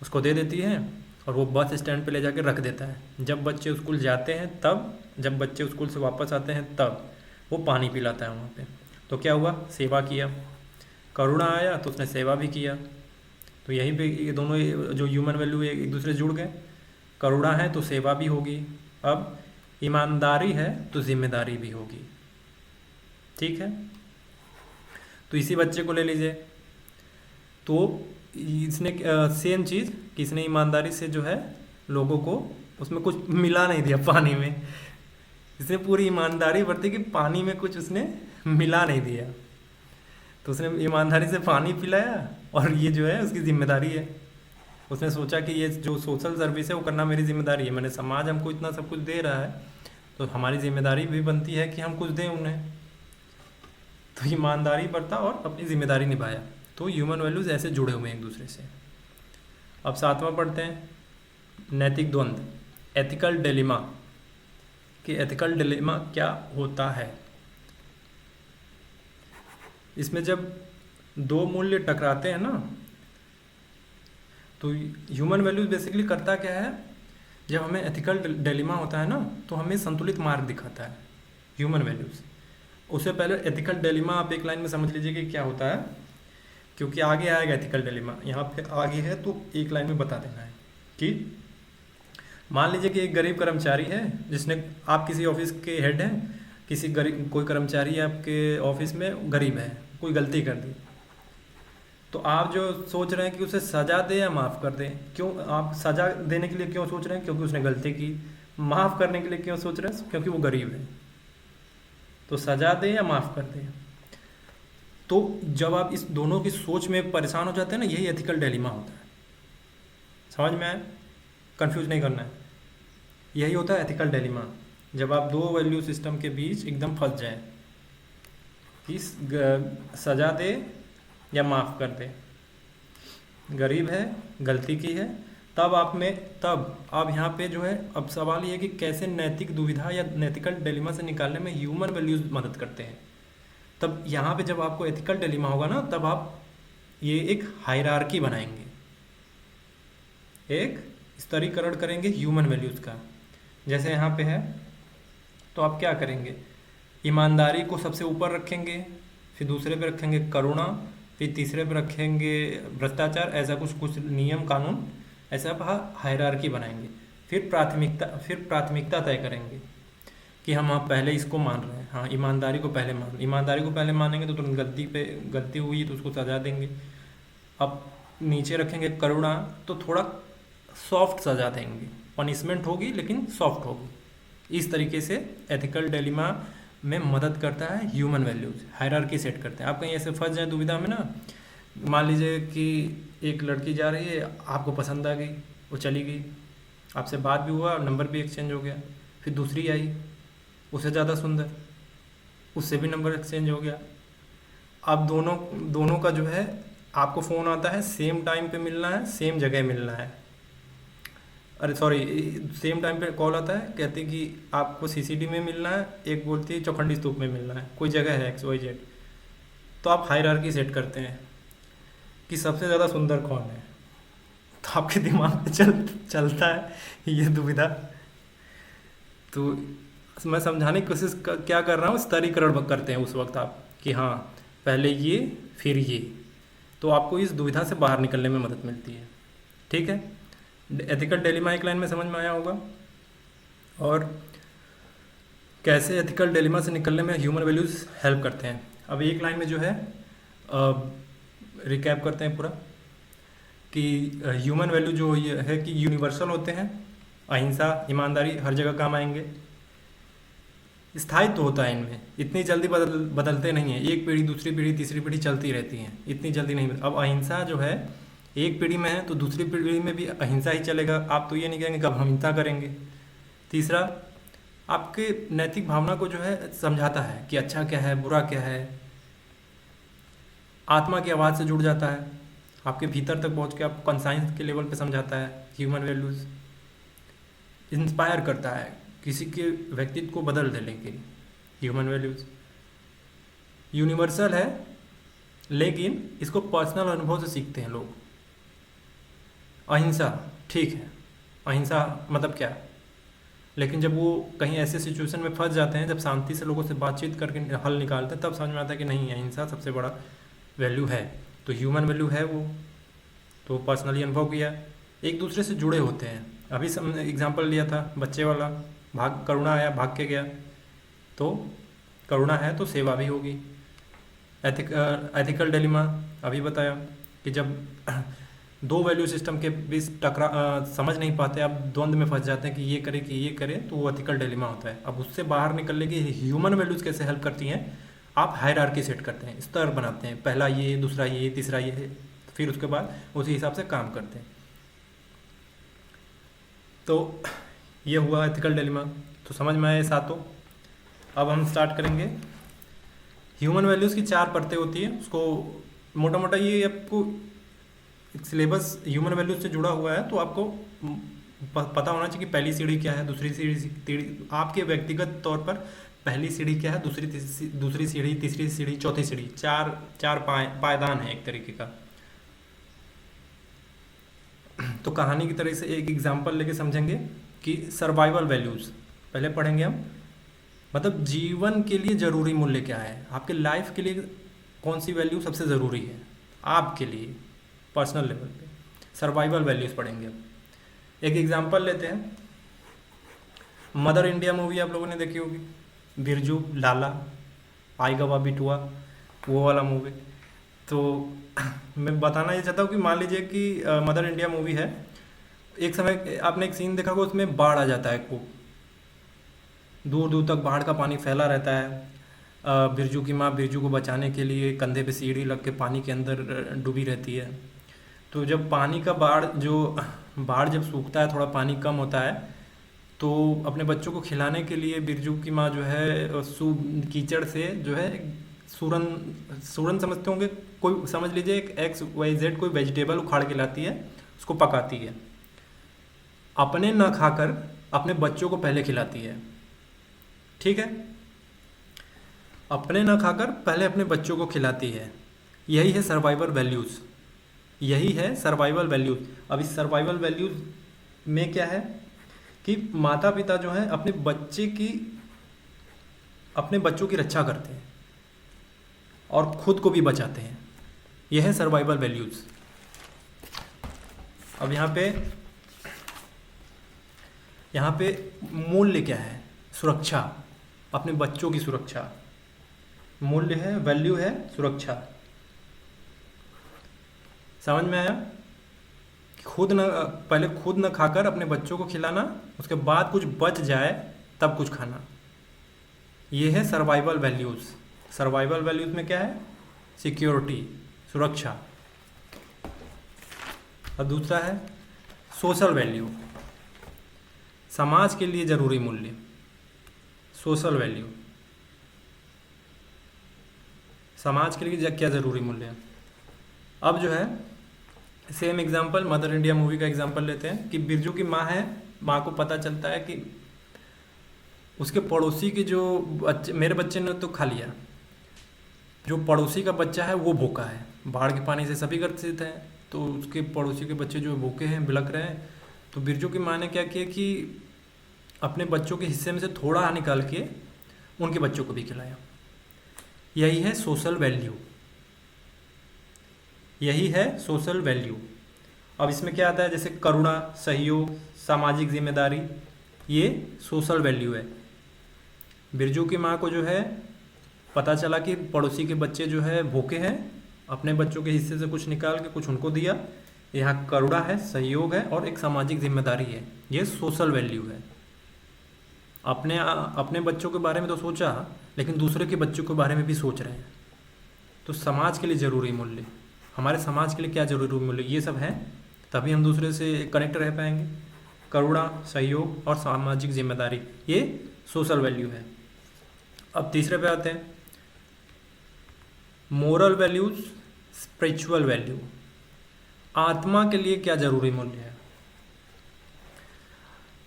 उसको दे देती है, और वो बस स्टैंड पे ले जाके रख देता है। जब बच्चे स्कूल जाते हैं तब, जब बच्चे स्कूल से वापस आते हैं तब वो पानी पिलाता है वहाँ पे। तो क्या हुआ, सेवा किया, करुणा आया तो उसने सेवा भी किया। तो यहीं पे ये दोनों जो ह्यूमन वैल्यू है एक दूसरे से जुड़ गए, करुणा है तो सेवा भी होगी, अब ईमानदारी है तो जिम्मेदारी भी होगी, ठीक है। तो इसी बच्चे को ले लीजिए, तो इसने सेम चीज़ कि इसने ईमानदारी से जो है लोगों को, उसमें कुछ मिला नहीं दिया पानी में, इसने पूरी ईमानदारी बरती कि पानी में कुछ उसने मिला नहीं दिया। तो उसने ईमानदारी से पानी पिलाया, और ये जो है उसकी जिम्मेदारी है। उसने सोचा कि ये जो सोशल सर्विस है वो करना मेरी जिम्मेदारी है, मैंने समाज हमको इतना सब कुछ दे रहा है तो हमारी जिम्मेदारी भी बनती है कि हम कुछ दें उन्हें। तो ईमानदारी बरता और अपनी जिम्मेदारी निभाया। तो ह्यूमन वैल्यूज ऐसे जुड़े हुए हैं एक दूसरे से। अब सातवां पढ़ते हैं, नैतिक द्वंद्व, एथिकल डिलेमा, कि एथिकल डिलेमा क्या होता है। इसमें जब दो मूल्य टकराते हैं ना, तो ह्यूमन वैल्यूज बेसिकली करता क्या है, जब हमें एथिकल डिलेमा होता है ना, तो हमें संतुलित मार्ग दिखाता है ह्यूमन वैल्यूज। उससे पहले एथिकल डिलेमा आप एक लाइन में समझ लीजिए कि क्या होता है, क्योंकि आगे आएगा एथिकल डिलेमा, यहाँ पे आगे है तो एक लाइन में बता देना है कि मान लीजिए कि एक गरीब कर्मचारी है, जिसने, आप किसी ऑफिस के हेड हैं, किसी गरीब कोई कर्मचारी आपके ऑफिस में गरीब है, कोई गलती कर दी, तो आप जो सोच रहे हैं कि उसे सजा दें या माफ़ कर दें। क्यों आप सजा देने के लिए क्यों सोच रहे हैं? क्योंकि उसने गलती की। माफ़ करने के लिए क्यों सोच रहे हैं? क्योंकि वो गरीब है। तो सजा दें या माफ़ कर दें। तो जब आप इस दोनों की सोच में परेशान हो जाते हैं ना, यही एथिकल डिलेमा होता है। समझ में आया? कंफ्यूज नहीं करना है, यही होता है एथिकल डिलेमा, जब आप दो वैल्यू सिस्टम के बीच एकदम फंस जाए कि सजा दे या माफ़ कर दे। गरीब है, गलती की है, तब अब यहाँ पे जो है, अब सवाल ये है कि कैसे नैतिक दुविधा या नैतिकल डिलेमा से निकालने में ह्यूमन वैल्यूज मदद करते हैं। तब यहाँ पे जब आपको एथिकल डिलेमा होगा ना, तब आप ये एक हायरार्की बनाएंगे, एक स्तरीकरण करेंगे ह्यूमन वैल्यूज़ का। जैसे यहाँ पे है, तो आप क्या करेंगे, ईमानदारी को सबसे ऊपर रखेंगे, फिर दूसरे पे रखेंगे करुणा, फिर तीसरे पे रखेंगे भ्रष्टाचार, ऐसा कुछ कुछ नियम कानून, ऐसा आप हायरार्की बनाएंगे। फिर प्राथमिकता तय करेंगे कि हम पहले इसको मान रहे हैं, हाँ ईमानदारी को पहले मानेंगे तो तुरंत गलती हुई तो उसको सजा देंगे। अब नीचे रखेंगे करुणा, तो थोड़ा सॉफ्ट सजा देंगे, पनिशमेंट होगी लेकिन सॉफ्ट होगी। इस तरीके से एथिकल डिलेमा में मदद करता है ह्यूमन वैल्यूज, हायरार्की सेट करते हैं। आप कहीं ऐसे फंस जाए दुविधा में ना, मान लीजिए कि एक लड़की जा रही है, आपको पसंद आ गई, वो चली गई, आपसे बात भी हुआ, नंबर भी एक्सचेंज हो गया, फिर दूसरी आई, उससे ज़्यादा सुंदर, उससे भी नंबर एक्सचेंज हो गया। अब दोनों का जो है, आपको फ़ोन आता है, सेम टाइम पे मिलना है, सेम जगह मिलना है, अरे सॉरी, सेम टाइम पे कॉल आता है, कहते हैं कि आपको सीसीडी में मिलना है, एक बोलती है चौखंडी स्तूप में मिलना है, कोई जगह है XYZ। तो आप हायरार्की सेट करते हैं कि सबसे ज़्यादा सुंदर कौन है, तो आपके दिमाग में चलता है ये दुविधा। तो मैं समझाने की कोशिश क्या कर रहा हूँ, स्तरीकरण करते हैं उस वक्त आप, कि हाँ पहले ये फिर ये, तो आपको इस दुविधा से बाहर निकलने में मदद मिलती है। ठीक है, एथिकल डिलेमा एक लाइन में समझ में आया होगा। और कैसे एथिकल डिलेमा से निकलने में ह्यूमन वैल्यूज़ हेल्प करते हैं, अब एक लाइन में जो है रिकैप करते हैं पूरा, कि ह्यूमन वैल्यू जो ये है कि यूनिवर्सल होते हैं, अहिंसा, ईमानदारी हर जगह काम आएंगे, स्थायित्व होता है इनमें, इतनी जल्दी बदलते नहीं हैं, एक पीढ़ी दूसरी पीढ़ी तीसरी पीढ़ी चलती रहती हैं, इतनी जल्दी नहीं। अब अहिंसा जो है, एक पीढ़ी में है तो दूसरी पीढ़ी में भी अहिंसा ही चलेगा, आप तो ये नहीं कहेंगे कब हम हिंसा करेंगे। तीसरा, आपके नैतिक भावना को जो है समझाता है कि अच्छा क्या है, बुरा क्या है, आत्मा की आवाज़ से जुड़ जाता है, आपके भीतर तक पहुंच के आपको कॉन्साइंस के लेवल पे समझाता है। ह्यूमन वैल्यूज़ इंस्पायर करता है, किसी के व्यक्तित्व को बदल देने के लिए। ह्यूमन वैल्यूज़ यूनिवर्सल है, लेकिन इसको पर्सनल अनुभव से सीखते हैं लोग। अहिंसा, ठीक है, अहिंसा मतलब क्या, लेकिन जब वो कहीं ऐसे सिचुएशन में फंस जाते हैं, जब शांति से लोगों से बातचीत करके हल निकालते हैं, तब समझ में आता है कि नहीं, अहिंसा सबसे बड़ा वैल्यू है। तो ह्यूमन वैल्यू है वो, तो पर्सनली अनुभव किया, एक दूसरे से जुड़े होते हैं। अभी एग्जांपल लिया था बच्चे वाला, करुणा आया, भाग के गया, तो करुणा है तो सेवा भी होगी। एथिकल डिलेमा अभी बताया कि जब दो वैल्यू सिस्टम के बीच समझ नहीं पाते, आप द्वंद्व में फंस जाते हैं कि ये करे कि ये करे, तो वो एथिकल डिलेमा होता है। अब उससे बाहर निकलने की ह्यूमन वैल्यूज़ कैसे हेल्प करती हैं, आप हायरार्की सेट करते हैं, स्तर बनाते हैं, पहला ये, दूसरा ये, तीसरा ये, फिर उसके बाद उसी हिसाब से काम करते हैं। तो ये हुआ एथिकल डिलेमा, तो समझ में आए सातों। अब हम स्टार्ट करेंगे। ह्यूमन वैल्यूज़ की 4 परतें होती हैं, उसको मोटा मोटा ये आपको सिलेबस ह्यूमन वैल्यूज से जुड़ा हुआ है, तो आपको पता होना चाहिए कि पहली सीढ़ी क्या है, दूसरी सीढ़ी आपके व्यक्तिगत तौर पर पहली सीढ़ी क्या है, दूसरी सीढ़ी, तीसरी सीढ़ी, चौथी सीढ़ी, चार चार पायदान है एक तरीके का। तो कहानी की तरह से एक एग्जांपल लेके समझेंगे कि सर्वाइवल वैल्यूज पहले पढ़ेंगे हम, मतलब जीवन के लिए जरूरी मूल्य क्या है, आपके लाइफ के लिए कौन सी वैल्यू सबसे ज़रूरी है आपके लिए पर्सनल लेवल पे, सर्वाइवल वैल्यूज पढ़ेंगे अब। एक एग्जांपल लेते हैं, मदर इंडिया मूवी आप लोगों ने देखी होगी, बिरजू लाला आई गवा बिटुआ, वो वाला मूवी। तो मैं बताना ये चाहता हूँ कि मान लीजिए कि मदर इंडिया मूवी है, एक समय आपने एक सीन देखा होगा, उसमें बाढ़ आ जाता है, खूब दूर दूर तक बाढ़ का पानी फैला रहता है। बिरजू की माँ बिरजू को बचाने के लिए कंधे पे सीढ़ी लग के पानी के अंदर डूबी रहती है। तो जब पानी का बाढ़ जब सूखता है, थोड़ा पानी कम होता है, तो अपने बच्चों को खिलाने के लिए बिरजू की माँ जो है कीचड़ से जो है सूरन सूरन समझते होंगे, कोई समझ लीजिए एक XYZ कोई वेजिटेबल उखाड़ के लाती है, उसको पकाती है, अपने न खाकर अपने बच्चों को पहले खिलाती है, ठीक है, अपने न खाकर पहले अपने बच्चों को खिलाती है। यही है सर्वाइवल वैल्यूज़, यही है सर्वाइवल वैल्यूज़। अब इस सर्वाइवल वैल्यूज़ में क्या है कि माता पिता जो है अपने बच्चों की रक्षा करते हैं और खुद को भी बचाते हैं, यह है सर्वाइवल वैल्यूज़। अब यहाँ पे मूल्य क्या है, सुरक्षा, अपने बच्चों की सुरक्षा, मूल्य है, वैल्यू है सुरक्षा। समझ में आया? पहले खुद न खाकर अपने बच्चों को खिलाना, उसके बाद कुछ बच जाए तब कुछ खाना, ये है सर्वाइवल वैल्यूज़। सर्वाइवल वैल्यूज़ में क्या है, सिक्योरिटी, सुरक्षा। और दूसरा है सोशल वैल्यू, समाज के लिए जरूरी मूल्य, सोशल वैल्यू, समाज के लिए क्या जरूरी मूल्य है। अब जो है same example mother India movie का एग्जांपल लेते हैं कि बिरजू की माँ है, माँ को पता चलता है कि उसके पड़ोसी के जो मेरे बच्चे ने तो खा लिया, जो पड़ोसी का बच्चा है वो भूखा है, बाढ़ के पानी से सभी ग्रसित हैं, तो उसके पड़ोसी के बच्चे जो भूखे हैं, बिलख रहे हैं। तो बिरजू की माँ ने क्या किया कि अपने बच्चों के हिस्से में से थोड़ा निकाल के उनके बच्चों को भी खिलाया। यही है सोशल वैल्यू, यही है सोशल वैल्यू। अब इसमें क्या आता है, जैसे करुणा, सहयोग, सामाजिक जिम्मेदारी, ये सोशल वैल्यू है। बिरजू की माँ को जो है पता चला कि पड़ोसी के बच्चे जो है भूखे हैं, अपने बच्चों के हिस्से से कुछ निकाल के कुछ उनको दिया। यहाँ करुणा है, सहयोग है और एक सामाजिक जिम्मेदारी है, ये सोशल वैल्यू है। अपने बच्चों के बारे में तो सोचा, लेकिन दूसरे के बच्चों के बारे में भी सोच रहे हैं। तो समाज के लिए ज़रूरी मूल्य, हमारे समाज के लिए क्या जरूरी मूल्य, ये सब हैं, तभी हम दूसरे से कनेक्ट रह पाएंगे। करुणा, सहयोग और सामाजिक जिम्मेदारी, ये सोशल वैल्यू है। अब तीसरे पे आते हैं, मोरल वैल्यूज, स्पिरिचुअल वैल्यू, आत्मा के लिए क्या जरूरी मूल्य है।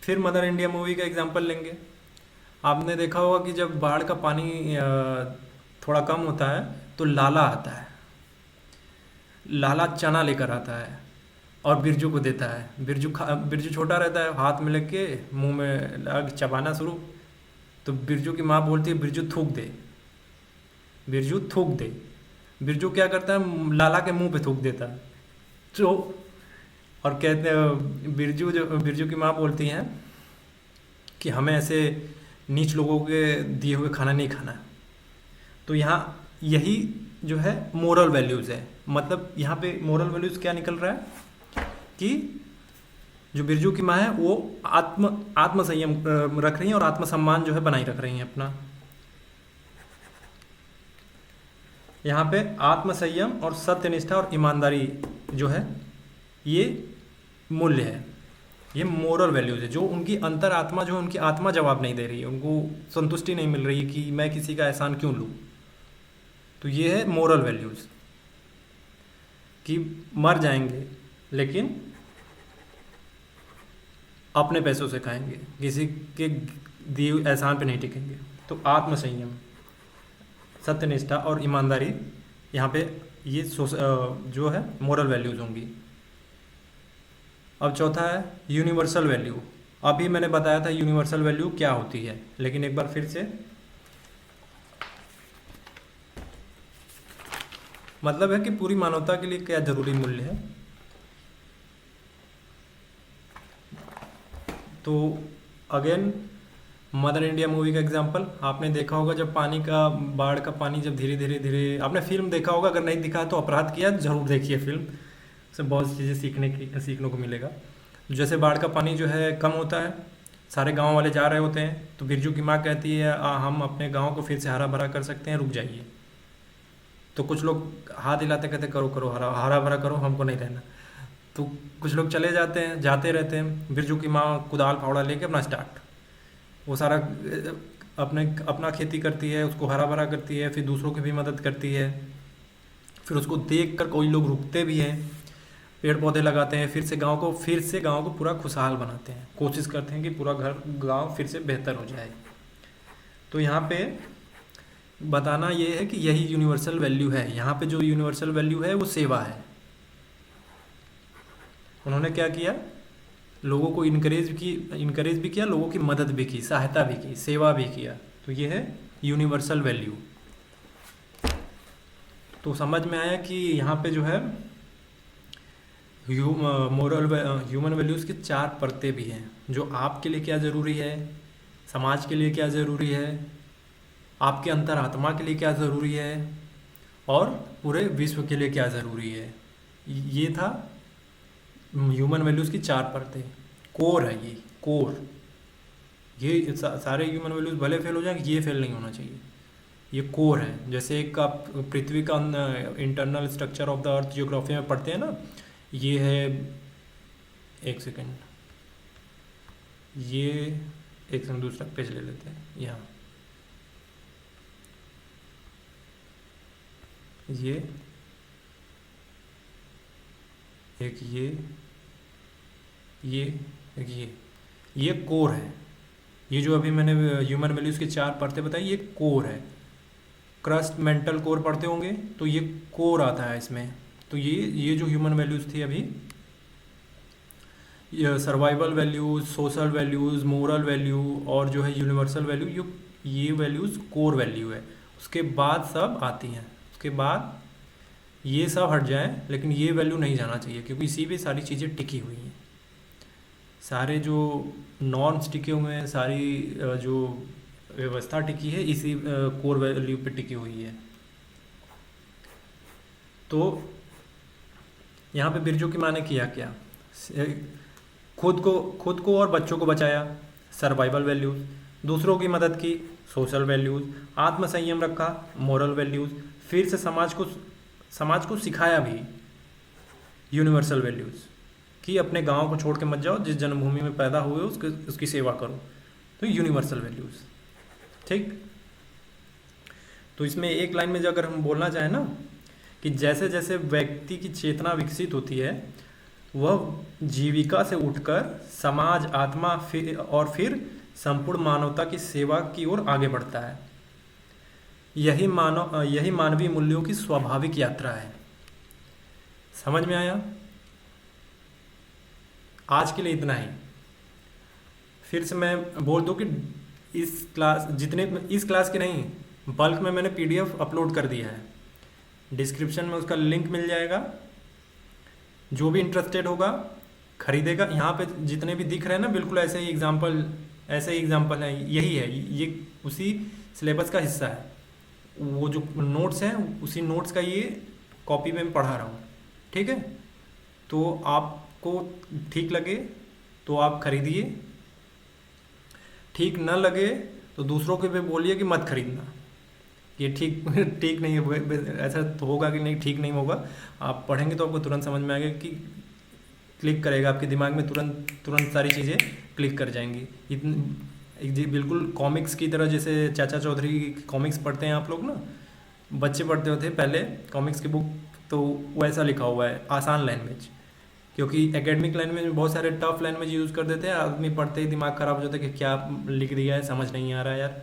फिर मदर इंडिया मूवी का एग्जांपल लेंगे। आपने देखा होगा कि जब बाढ़ का पानी थोड़ा कम होता है तो लाला आता है, लाला चना लेकर आता है और बिरजू को देता है। बिरजू छोटा रहता है, हाथ में लेके मुंह में लग चबाना शुरू, तो बिरजू की माँ बोलती है बिरजू थूक दे, बिरजू थूक दे। बिरजू क्या करता है, लाला के मुंह पे थूक देता है। तो और कहते हैं बिरजू की माँ बोलती हैं कि हमें ऐसे नीच लोगों के दिए हुए खाना नहीं खाना। तो यहाँ यही जो है मोरल वैल्यूज़ है। मतलब यहाँ पे मोरल वैल्यूज़ क्या निकल रहा है कि जो बिरजू की माँ है वो आत्म संयम रख रही हैं और आत्मसम्मान जो है बनाए रख रही हैं अपना। यहाँ पे आत्मसंयम और सत्यनिष्ठा और ईमानदारी जो है ये मूल्य है, ये मोरल वैल्यूज है। जो उनकी अंतर आत्मा जो है, उनकी आत्मा जवाब नहीं दे रही है, उनको संतुष्टि नहीं मिल रही है कि मैं किसी का एहसान क्यों लूँ। तो ये है मोरल वैल्यूज कि मर जाएंगे लेकिन अपने पैसों से खाएंगे, किसी के दिए हुए एहसान पे नहीं टिकेंगे। तो आत्मसंयम, सत्यनिष्ठा और ईमानदारी यहाँ पे ये जो है मोरल वैल्यूज होंगी। अब चौथा है यूनिवर्सल वैल्यू। अभी मैंने बताया था यूनिवर्सल वैल्यू क्या होती है, लेकिन एक बार फिर से मतलब है कि पूरी मानवता के लिए क्या जरूरी मूल्य है। तो अगेन मदर इंडिया मूवी का एग्जांपल आपने देखा होगा, जब पानी का बाढ़ का पानी जब धीरे धीरे धीरे, आपने फिल्म देखा होगा, अगर नहीं दिखा तो अपराध किया, जरूर देखिए फिल्म से, बहुत चीज़ें सीखने को मिलेगा। जैसे बाढ़ का पानी जो है कम होता है, सारे गांव वाले जा रहे होते हैं, तो बिरजू की माँ कहती है हम अपने गांव को फिर से हरा भरा कर सकते हैं, रुक जाइए। तो कुछ लोग हाथ हिलाते कहते करो करो, हरा हरा भरा करो, हमको नहीं रहना। तो कुछ लोग चले जाते हैं, जाते रहते हैं, बिरजू की माँ कुदाल फावड़ा लेके अपना स्टार्ट, वो सारा अपना खेती करती है, उसको हरा भरा करती है, फिर दूसरों की भी मदद करती है। फिर उसको देख कर कोई लोग रुकते भी हैं, पेड़ पौधे लगाते हैं, फिर से गांव को पूरा खुशहाल बनाते हैं, कोशिश करते हैं कि पूरा गांव फिर से बेहतर हो जाए। तो यहाँ पे बताना ये है कि यही यूनिवर्सल वैल्यू है। यहाँ पे जो यूनिवर्सल वैल्यू है वो सेवा है। उन्होंने क्या किया, लोगों को इनकरेज भी किया, लोगों की मदद भी की, सहायता भी की, सेवा भी किया। तो ये है यूनिवर्सल वैल्यू। तो समझ में आया कि यहाँ पे जो है ह्यूमन वैल्यूज़ की 4 परतें भी हैं, जो आपके लिए क्या ज़रूरी है, समाज के लिए क्या ज़रूरी है, आपके अंतरात्मा के लिए क्या ज़रूरी है, और पूरे विश्व के लिए क्या ज़रूरी है। ये था ह्यूमन वैल्यूज़ की 4 परतें। कोर है ये, कोर। ये सारे ह्यूमन वैल्यूज़ भले फेल हो जाएंगे, ये फेल नहीं होना चाहिए, ये कोर है। जैसे एक आप पृथ्वी का internal structure of the earth geography में पढ़ते हैं ना, ये है, एक सेकेंड, ये एक सेकेंड दूसरा पेज ले लेते हैं। यहाँ ये एक, ये कोर है। ये जो अभी मैंने ह्यूमन वैल्यूज़ की 4 परतें बताई, ये कोर है। क्रस्ट मेंटल कोर पढ़ते होंगे, तो ये कोर आता है इसमें। तो ये जो ह्यूमन वैल्यूज़ थी अभी, survival values, social values, moral value और जो है यूनिवर्सल वैल्यू, ये वैल्यूज़ कोर वैल्यू है। उसके बाद सब आती हैं, उसके बाद ये सब हट जाए, लेकिन ये वैल्यू नहीं जाना चाहिए, क्योंकि इसी पे सारी चीज़ें टिकी हुई हैं, सारे जो नॉर्म्स टिके हुए हैं, सारी जो व्यवस्था टिकी है, इसी कोर वैल्यू पे टिकी हुई है। तो यहाँ पे बिरजू की माँ ने किया क्या, खुद को और बच्चों को बचाया, सर्वाइवल वैल्यूज़, दूसरों की मदद की, सोशल वैल्यूज़, आत्मसंयम रखा, मोरल वैल्यूज़, फिर से समाज को सिखाया भी, यूनिवर्सल वैल्यूज़, कि अपने गांव को छोड़ के मत जाओ, जिस जन्मभूमि में पैदा हुए उसकी सेवा करो। तो यूनिवर्सल वैल्यूज़, ठीक। तो इसमें एक लाइन में जो अगर हम बोलना चाहें ना, कि जैसे जैसे व्यक्ति की चेतना विकसित होती है, वह जीविका से उठकर समाज, आत्मा और फिर संपूर्ण मानवता की सेवा की ओर आगे बढ़ता है। यही मानवीय मूल्यों की स्वाभाविक यात्रा है। समझ में आया? आज के लिए इतना ही। फिर से मैं बोल दूं कि इस क्लास के नहीं, बल्क में मैंने PDF अपलोड कर दिया है, डिस्क्रिप्शन में उसका लिंक मिल जाएगा। जो भी इंटरेस्टेड होगा खरीदेगा। यहाँ पे जितने भी दिख रहे हैं ना, बिल्कुल ऐसे ही एग्जाम्पल है, यही है, ये उसी सिलेबस का हिस्सा है। वो जो नोट्स हैं, उसी नोट्स का ये कॉपी में पढ़ा रहा हूँ, ठीक है। तो आपको ठीक लगे तो आप खरीदिए, ठीक न लगे तो दूसरों को भी बोलिए कि मत खरीदना, ये ठीक नहीं है। ऐसा तो होगा कि नहीं, ठीक नहीं होगा। आप पढ़ेंगे तो आपको तुरंत समझ में आएगा, कि क्लिक करेगा आपके दिमाग में, तुरंत सारी चीज़ें क्लिक कर जाएंगी। जी बिल्कुल कॉमिक्स की तरह, जैसे चाचा चौधरी कॉमिक्स पढ़ते हैं आप लोग ना, बच्चे पढ़ते होते पहले कॉमिक्स की बुक, तो वैसा लिखा हुआ है आसान लैंग्वेज, क्योंकि एकेडमिक लैंग्वेज में बहुत सारे टफ लैंग्वेज यूज़ कर देते हैं, आदमी पढ़ते ही दिमाग ख़राब हो जाता है कि क्या लिख दिया है, समझ नहीं आ रहा है यार।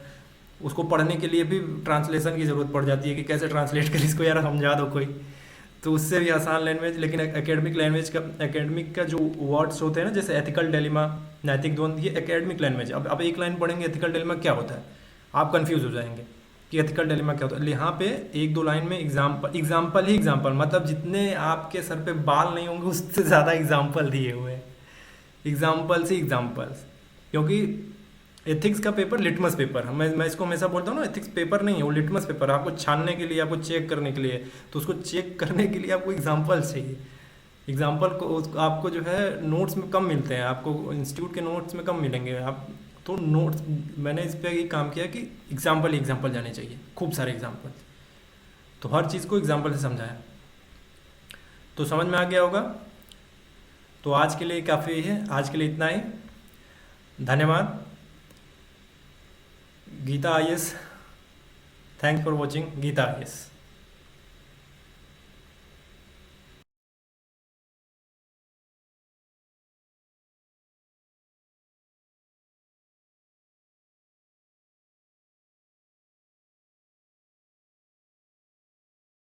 उसको पढ़ने के लिए भी ट्रांसलेशन की ज़रूरत पड़ जाती है कि कैसे ट्रांसलेट कर इसको यार, समझा दो कोई। तो उससे भी आसान लैंग्वेज, लेकिन एकेडमिक लैंग्वेज का, एकेडमिक का जो वर्ड्स होते हैं ना, जैसे एथिकल डिलेमा, नैतिक द्वंद, ये एकेडमिक लैंग्वेज। अब एक लाइन पढ़ेंगे एथिकल डिलेमा क्या होता है, आप कंफ्यूज हो जाएंगे कि एथिकल डिलेमा क्या होता है। यहाँ पे एक दो लाइन में एग्जाम्पल, एग्जाम्पल ही एग्जाम्पल, मतलब जितने आपके सर पे बाल नहीं होंगे उससे ज़्यादा एग्जाम्पल दिए हुए हैं, एग्जाम्पल्स ही एग्जाम्पल्स। क्योंकि एथिक्स का पेपर लिटमस पेपर, मैं इसको हमेशा बोलता हूँ ना, एथिक्स पेपर नहीं है वो, लिटमस पेपर आपको छानने के लिए, आपको चेक करने के लिए। तो उसको चेक करने के लिए आपको एग्जाम्पल्स चाहिए। एग्जाम्पल को आपको जो है नोट्स में कम मिलते हैं, आपको इंस्टीट्यूट के नोट्स में कम मिलेंगे। आप तो नोट्स, मैंने इस पर ये काम किया कि एग्जाम्पल ही एग्जाम्पल जाने चाहिए, खूब सारे एग्जाम्पल। तो हर चीज़ को एग्जाम्पल से समझाया, तो समझ में आ गया होगा। तो आज के लिए काफ़ी है, आज के लिए इतना ही। धन्यवाद। Geeta IAS, thanks for watching Geeta IAS।